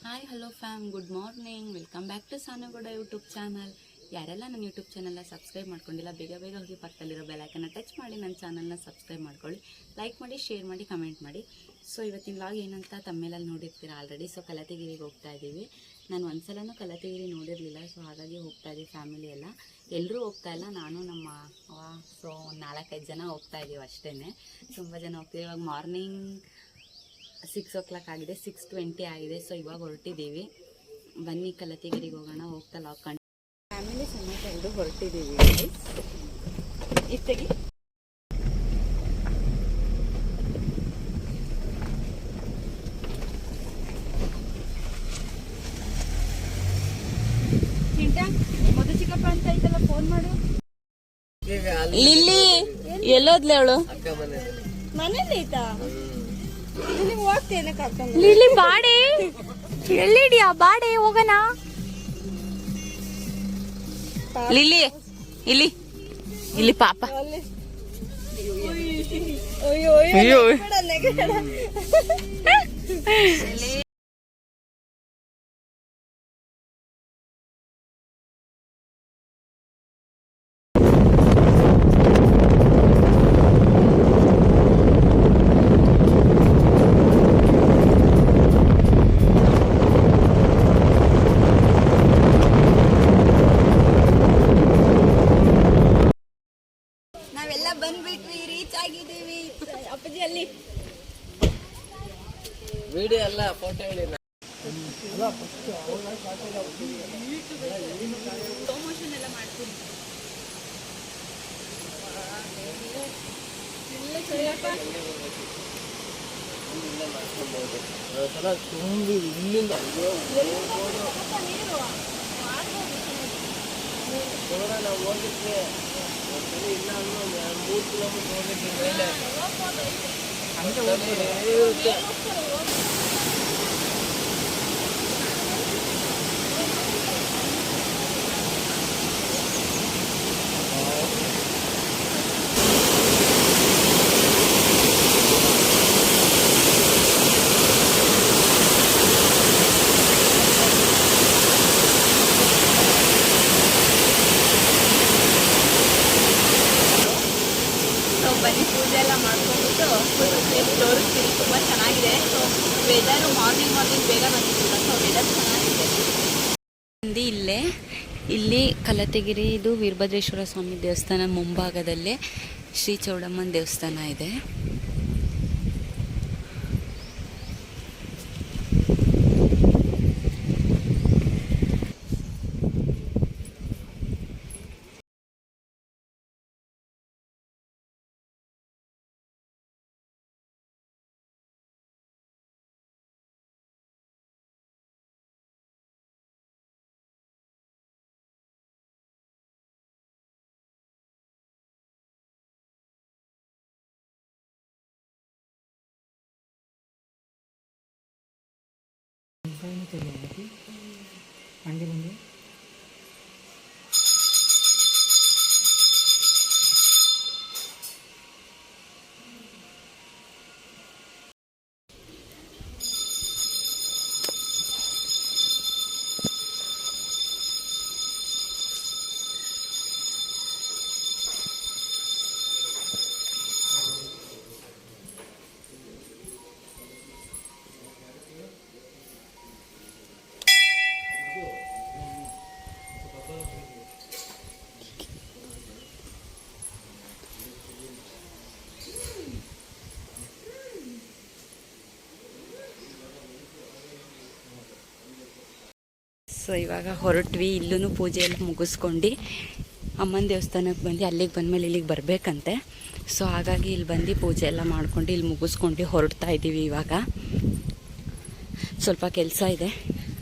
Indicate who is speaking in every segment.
Speaker 1: Hi hello fam, good morning. Welcome back to Sanugowda YouTube channel. ಯಾರೆಲ್ಲ ನನ್ನ YouTube ಚಾನಲ್ನ subscribe ಮಾಡ್ಕೊಂಡಿಲ್ಲ, ಬೇಗ ಬೇಗ ಹೋಗಿ ಪಕ್ಕದಲ್ಲಿರೋ ಬೆಲೈಕನ್ನ ಟಚ್ ಮಾಡಿ ನನ್ನ ಚಾನಲ್ನ ಸಬ್ಸ್ಕ್ರೈಬ್ ಮಾಡ್ಕೊಳ್ಳಿ. ಲೈಕ್ ಮಾಡಿ, ಶೇರ್ ಮಾಡಿ, ಕಮೆಂಟ್ ಮಾಡಿ. ಸೊ ಇವತ್ತಿನ ವ್ಲಾಗ್ ಏನಂತ ತಮ್ಮೇಲಲ್ಲಿ ನೋಡಿರ್ತೀರ ಆಲ್ರೆಡಿ. ಸೊ ಕಲತೆಗಿರಿಗೆ ಹೋಗ್ತಾ ಇದ್ದೀವಿ. ನಾನು ಒಂದ್ಸಲನೂ ಕಲತೆಗಿರಿ ನೋಡಿರಲಿಲ್ಲ, ಸೊ ಹಾಗಾಗಿ ಹೋಗ್ತಾ ಇದ್ದೀವಿ. ಫ್ಯಾಮಿಲಿ ಎಲ್ಲ ಎಲ್ಲರೂ ಹೋಗ್ತಾ ಇಲ್ಲ, ನಾನು ನಮ್ಮ ಅವ್ವ ಸೊ ಒಂದು 4-5 ಜನ ಹೋಗ್ತಾ ಇದ್ದೀವಿ ಅಷ್ಟೇ. ತುಂಬ ಜನ ಹೋಗ್ತೀವಿ. ಇವಾಗ ಮಾರ್ನಿಂಗ್ 6 o'clock ಆಗಿದೆ, 6:20 ಆಗಿದೆ. ಸೊ ಇವಾಗ ಹೊರಟಿದ್ದೀವಿ. ಬನ್ನಿ ಕಲತೆಗಿರಿಗೆ ಹೋಗೋಣ. ಹೋಗ್ತಾ ಲಾಕ್ ಫ್ಯಾಮಿಲಿ ಸಮೇತ ಎಲ್ಲರೂ ಹೊರಟಿದ್ದೀವಿ. ಇಷ್ಟಗಿ ಚಿಂಟಾ ಮೊದಲು ಚಿಕ್ಕಪ್ಪ ಅಂತ ಐತಲ್ಲ, ಫೋನ್ ಮಾಡು.
Speaker 2: ಲಿಲ್ಲಿ ಎಲ್ಲೋದ್ಲೆ ಅವಳು?
Speaker 3: ಮನೇಲಿ ಐತಾ?
Speaker 2: ಲಿಲ್ಲಿ ಬಾಡೆ ಎಲ್ಲಿಡಿಯಾ? ಬಾಡೆ ಹೋಗೋಣ. ಲಿಲ್ಲಿ ಇಲ್ಲಿ ಇಲ್ಲಿ ಪಾಪ. ಅಯ್ಯೋ
Speaker 3: ನಾವೆಲ್ಲ ಬಂದ್ಬಿಟ್ವಿ, ರೀಚ್ ಆಗಿದ್ದೀವಿ. ಅಪ್ಪಾಜಿ ಅಲ್ಲಿ
Speaker 4: ವಿಡಿಯೋ ಎಲ್ಲ ಫೋಟೋ ಹೇಳಿ.
Speaker 1: ಪ್ರಮೋಷನ್ ಎಲ್ಲ ಮಾಡ್ತೀನಿ.
Speaker 4: ತುಂಬಿ ಇಲ್ಲಿಂದ ನಾವು ಹೋಗಿದ್ವಿ. ಇಲ್ಲ ಅಂದ್ರೆ 3 ಕಿಲೋಮೀಟರ್ ಹೋಗಿದ್ವಿ ಮೇಲೆ.
Speaker 1: ಬನ್ನಿ ಪೂಜೆ ಎಲ್ಲ ಮಾಡ್ಕೊಂಡ್ಬಿಟ್ಟು ತೋರಿಸ್ತೀನಿ. ತುಂಬ ಚೆನ್ನಾಗಿದೆ. ಸೊ ವೆದರು ಮಾರ್ನಿಂಗ್ ಬೇಗ ಬಂದಿಲ್ಲ. ಸೊ ವೆದರ್ ಚೆನ್ನಾಗಿದೆ. ಇಲ್ಲಿ ಕಲತೆಗಿರಿ, ಇದು ವೀರಭದ್ರೇಶ್ವರ ಸ್ವಾಮಿ ದೇವಸ್ಥಾನ ಮುಂಭಾಗದಲ್ಲೇ ಶ್ರೀ ಚೌಡಮ್ಮನ ದೇವಸ್ಥಾನ ಇದೆ.
Speaker 4: ಹಂಗೆ ಬಂದು
Speaker 1: ಸೊ ಇವಾಗ ಹೊರಟ್ವಿ. ಇಲ್ಲೂ ಪೂಜೆ ಎಲ್ಲ ಮುಗಿಸ್ಕೊಂಡು ಅಮ್ಮನ ದೇವಸ್ಥಾನಕ್ಕೆ ಬಂದು ಅಲ್ಲಿಗೆ ಬಂದಮೇಲೆ ಇಲ್ಲಿಗೆ ಬರಬೇಕಂತೆ. ಸೊ ಹಾಗಾಗಿ ಇಲ್ಲಿ ಬಂದು ಪೂಜೆ ಎಲ್ಲ ಮಾಡ್ಕೊಂಡು ಇಲ್ಲಿ ಮುಗಿಸ್ಕೊಂಡು ಹೊರಡ್ತಾ ಇದ್ದೀವಿ. ಇವಾಗ ಸ್ವಲ್ಪ ಕೆಲಸ ಇದೆ,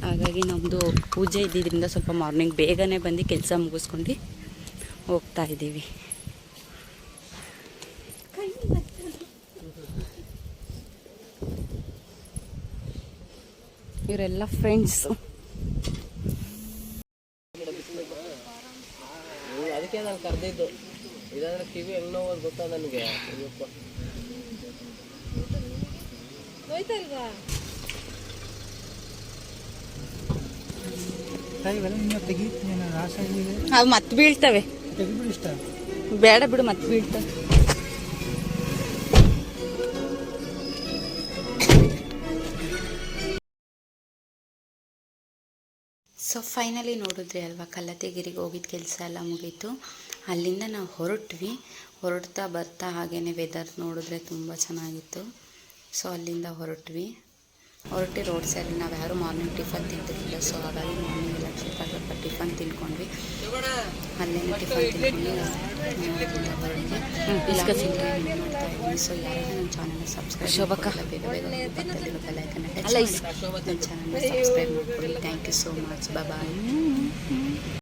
Speaker 1: ಹಾಗಾಗಿ ನಮ್ಮದು ಪೂಜೆ ಇದ್ದಿದ್ದರಿಂದ ಸ್ವಲ್ಪ ಮಾರ್ನಿಂಗ್ ಬೇಗನೆ ಬಂದು ಕೆಲಸ ಮುಗಿಸ್ಕೊಂಡು ಹೋಗ್ತಾ ಇದ್ದೀವಿ. ಇವರೆಲ್ಲ ಫ್ರೆಂಡ್ಸು.
Speaker 4: ಅದಕ್ಕೆ ನಾನು ಕರೆದಿದ್ದು. ಇದಾದ್ರೆ ಕಿವಿ ಹೆಂಗ್ ನೋವೋದು ಗೊತ್ತಾ ನನಗೆ.
Speaker 3: ಹೋಯ್ತಲ್ವಾ?
Speaker 5: ಇವೆಲ್ಲ ನಿಮ್ಮ ತೆಗಿ ನೀನು ರಾಸಾಗಿ
Speaker 2: ಅವು ಮತ್ತೆ ಬೀಳ್ತವೆ.
Speaker 5: ತೆಗಿಬಿಡು ಇಷ್ಟ.
Speaker 2: ಬೇಡ ಬಿಡು, ಮತ್ತೆ ಬೀಳ್ತವೆ.
Speaker 1: ಸೊ ಫೈನಲಿ ನೋಡಿದ್ರಿ ಅಲ್ವಾ, ಕಲ್ಲತ್ತಿಗಿರಿಗೆ ಹೋಗಿದ್ದ ಕೆಲಸ ಎಲ್ಲ ಮುಗೀತು. ಅಲ್ಲಿಂದ ನಾವು ಹೊರಡ್ತಾ ಬರ್ತಾ ಹಾಗೇ ವೆದರ್ ನೋಡಿದ್ರೆ ತುಂಬ ಚೆನ್ನಾಗಿತ್ತು. ಸೊ ಅಲ್ಲಿಂದ ಹೊರಟು ರೋಡ್ ಸೈಡಲ್ಲಿ ನಾವು ಯಾರೂ ಮಾರ್ನಿಂಗ್ ಟಿಫನ್ ತಿಂತಿರಲಿಲ್ಲ. ಸೊ ಹಾಗಾಗಿ ಮಾರ್ನಿಂಗ್ ಎಲ್ಲ ಸ್ವಲ್ಪ ಟಿಫನ್ ತಿನ್ಕೊಂಡ್ವಿ. ಅಲ್ಲೇ ಟಿಫನ್ ತಿನ್ಕೊಂಡು ಹೊರಡಿದ್ವಿ. ಸೊ ಯಾರು ನನ್ನ ಚಾನಲ್ನ ಸಬ್ಸ್ಕ್ರೈಬ್ ಬೇಗ ಬೆಲ್ಲೈಕನ್ನ ಟಚ್ ಮಾಡಿ ನನ್ನ ಚಾನಲ್ನ ಸಬ್ಸ್ಕ್ರೈಬ್ ಮಾಡ್ಕೊಳ್ಳಿ. Thank you so much. Bye.